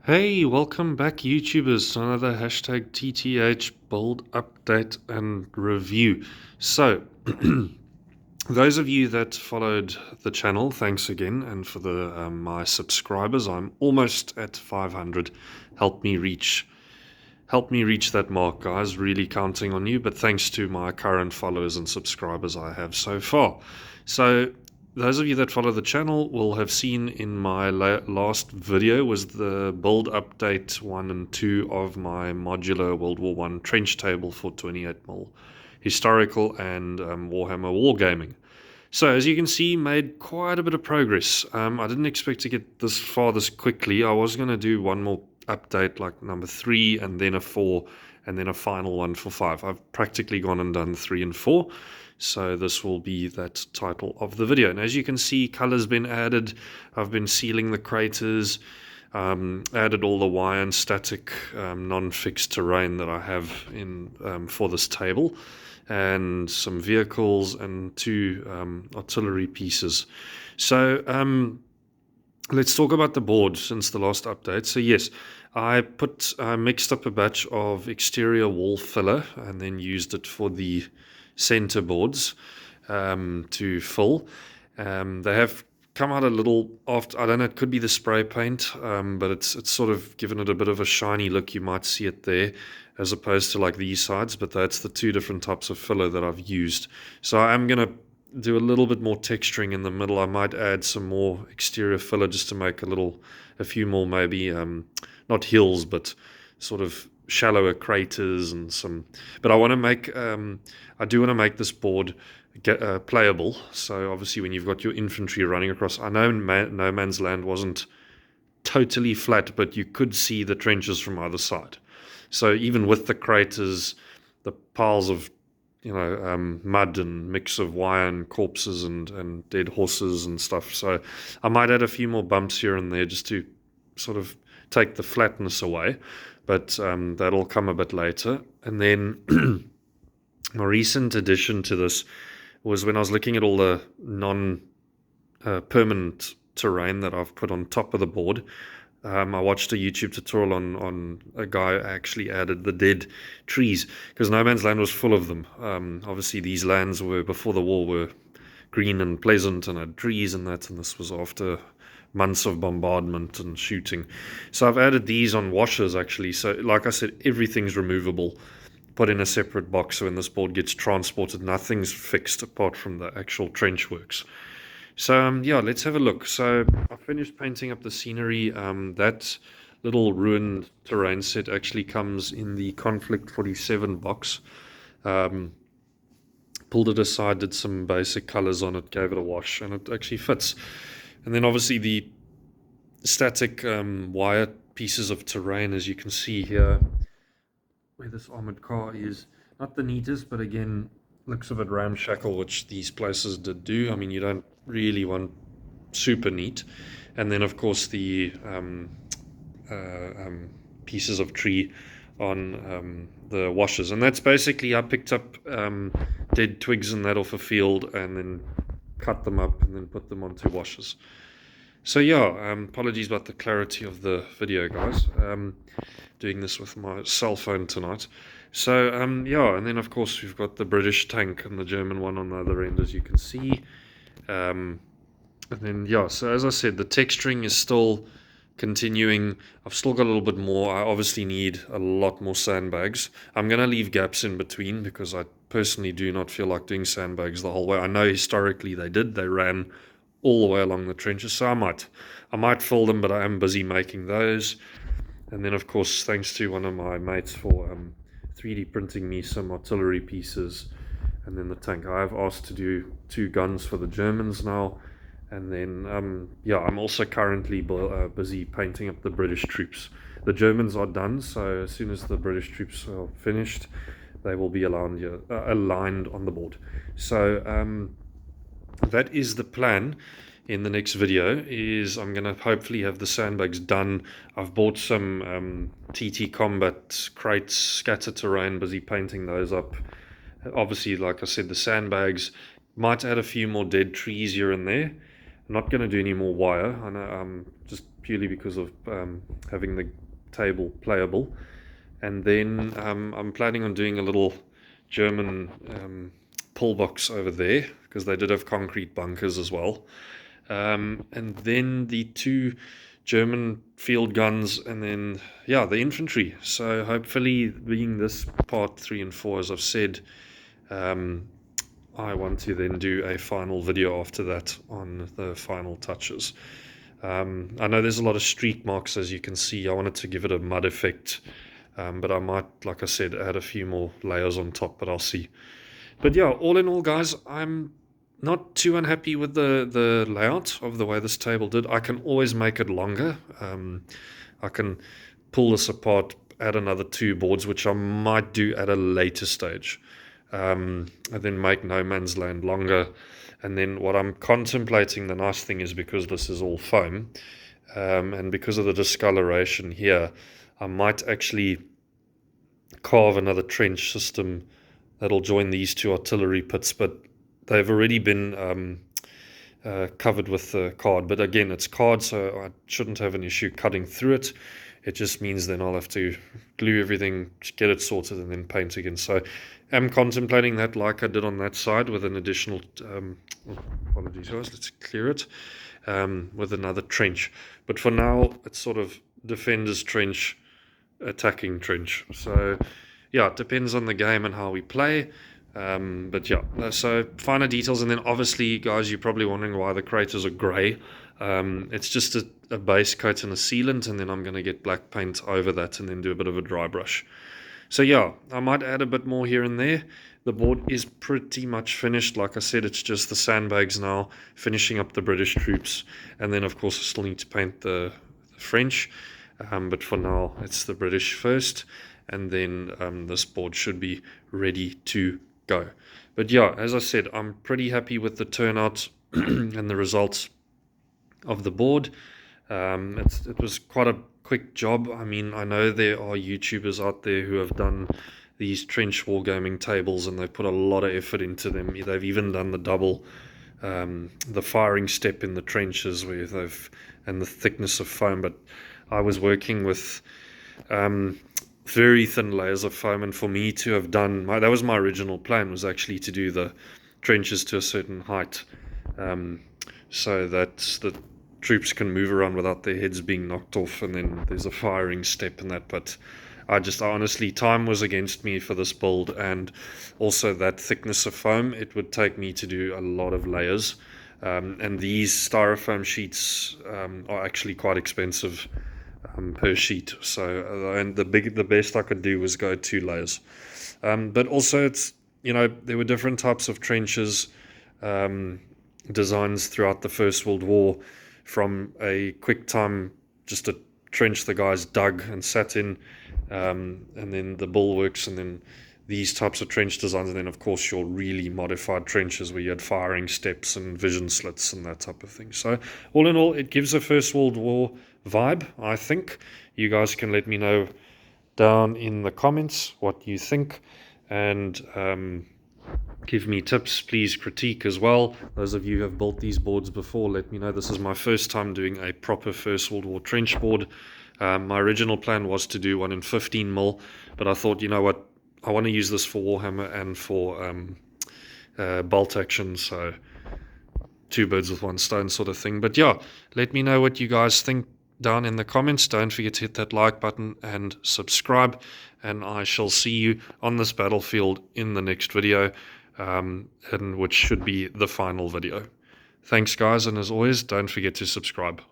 Hey, welcome back, YouTubers, to another hashtag TTH build update and review. So, those of you that followed the channel, thanks again, and for the my subscribers, I'm almost at 500. Help me reach, help me reach that mark, guys. Really counting on you. But thanks to my current followers and subscribers I have so far. So, those of you that follow the channel will have seen in my last video was the build update 1 and 2 of my modular WW1 trench table for 28mm historical and Warhammer Wargaming. So as you can see, made quite a bit of progress. I didn't expect to get this far this quickly. I was going to do one more update like number 3 and then a 4 and then a final one for 5. I've practically gone and done 3 and 4. So this will be that title of the video. And as you can see, color's been added. I've been sealing the craters, added all the wire and static non-fixed terrain that I have in for this table, and some vehicles and 2 artillery pieces. So let's talk about the board since the last update. So yes, I mixed up a batch of exterior wall filler and then used it for the center boards to fill. They have come out a little after, I don't know, it could be the spray paint, but it's sort of given it a bit of a shiny look. You might see it there as opposed to like these sides, but that's the 2 different types of filler that I've used. So I'm going to do a little bit more texturing in the middle. I might add some more exterior filler just to make a few more maybe, not hills, but sort of shallower craters and some, but I want to make I do want to make this board playable. So obviously when you've got your infantry running across, I know No Man's Land wasn't totally flat, but you could see the trenches from either side. So even with the craters, the piles of mud and mix of wire and corpses and dead horses and stuff, so I might add a few more bumps here and there just to sort of take the flatness away, but that'll come a bit later. And then a recent addition to this was when I was looking at all the non-permanent terrain that I've put on top of the board. I watched a YouTube tutorial on a guy actually added the dead trees, because No Man's Land was full of them. Obviously these lands were before the war were green and pleasant and had trees and that, and this was after months of bombardment and shooting. So I've added these on washers actually. So like I said, everything's removable, put in a separate box, so when this board gets transported, nothing's fixed apart from the actual trench works. So yeah, let's have a look. So I finished painting up the scenery. That little ruined terrain set actually comes in the Conflict 47 box. Pulled it aside, did some basic colors on it, gave it a wash, and it actually fits. And then obviously the static wire pieces of terrain, as you can see here, where this armored car is not the neatest, but again, looks a bit ramshackle, which these places did do. I mean, you don't really want super neat. And then of course the pieces of tree on the washers, and that's basically, I picked up dead twigs and that off a field and then cut them up and then put them onto washers. So yeah, apologies about the clarity of the video, guys. Doing this with my cell phone tonight. So yeah, and then of course we've got the British tank and the German one on the other end, as you can see. And then yeah, so as I said, the texturing is still continuing. I've still got a little bit more. I obviously need a lot more sandbags. I'm going to leave gaps in between because I personally do not feel like doing sandbags the whole way. I know historically they did. They ran all the way along the trenches, so I might fill them, but I am busy making those. And then of course, thanks to one of my mates for 3D printing me some artillery pieces, and then the tank. I have asked to do 2 guns for the Germans now. And then yeah, I'm also currently busy painting up the British troops. The Germans are done, so as soon as the British troops are finished, they will be aligned on the board. So that is the plan. In the next video is I'm going to hopefully have the sandbags done. I've bought some TT Combat crates, scatter terrain, busy painting those up. Obviously, like I said, the sandbags, might add a few more dead trees here and there. I'm not going to do any more wire. I know I'm just purely because of having the table playable. And then I'm planning on doing a little German pull box over there, because they did have concrete bunkers as well. And then the 2 German field guns, and then, yeah, the infantry. So hopefully, being this part 3 and 4, as I've said, I want to then do a final video after that on the final touches. I know there's a lot of streak marks, as you can see. I wanted to give it a mud effect, but I might, like I said, add a few more layers on top, but I'll see. But yeah, all in all, guys, I'm not too unhappy with the layout of the way this table did. I can always make it longer. I can pull this apart, add another 2 boards, which I might do at a later stage, and then make no man's land longer. And then what I'm contemplating, the nice thing is, because this is all foam, and because of the discoloration here, I might actually carve another trench system that'll join these 2 artillery pits, but they've already been covered with the card. But again, it's card, so I shouldn't have an issue cutting through it. It just means then I'll have to glue everything, get it sorted, and then paint again. So I'm contemplating that, like I did on that side, with an additional, apologies guys, let's clear it, with another trench. But for now, it's sort of defender's trench, attacking trench. So yeah, it depends on the game and how we play. But yeah, so finer details. And then obviously, guys, you're probably wondering why the craters are grey. It's just a base coat and a sealant, and then I'm going to get black paint over that and then do a bit of a dry brush. So yeah, I might add a bit more here and there. The board is pretty much finished. Like I said, it's just the sandbags now, finishing up the British troops, and then of course I still need to paint the French, but for now it's the British first, and then this board should be ready to go. But yeah, as I said, I'm pretty happy with the turnout and the results of the board. It was quite a quick job. I mean, I know there are YouTubers out there who have done these trench wargaming tables, and they've put a lot of effort into them. They've even done the double, the firing step in the trenches, where and the thickness of foam. But I was working with very thin layers of foam, and for me to have done that was my original plan, was actually to do the trenches to a certain height, so that the troops can move around without their heads being knocked off, and then there's a firing step in that. But I honestly, time was against me for this build, and also that thickness of foam. It would take me to do a lot of layers, and these styrofoam sheets are actually quite expensive per sheet. So and the best I could do was go 2 layers. But also, it's, there were different types of trenches designs throughout the First World War, from a quick time, just a trench the guys dug and sat in, and then the bulwarks, and then these types of trench designs, and then of course your really modified trenches where you had firing steps and vision slits and that type of thing. So all in all, it gives a First World War vibe, I think. You guys can let me know down in the comments what you think, and give me tips, please, critique as well. Those of you who have built these boards before, let me know. This is my first time doing a proper First World War trench board. My original plan was to do one in 15mm, but I thought, you know what, I want to use this for Warhammer and for bolt action, so 2 birds with 1 stone sort of thing. But yeah, let me know what you guys think down in the comments. Don't forget to hit that like button and subscribe, and I shall see you on this battlefield in the next video, and which should be the final video. Thanks guys, and as always, don't forget to subscribe.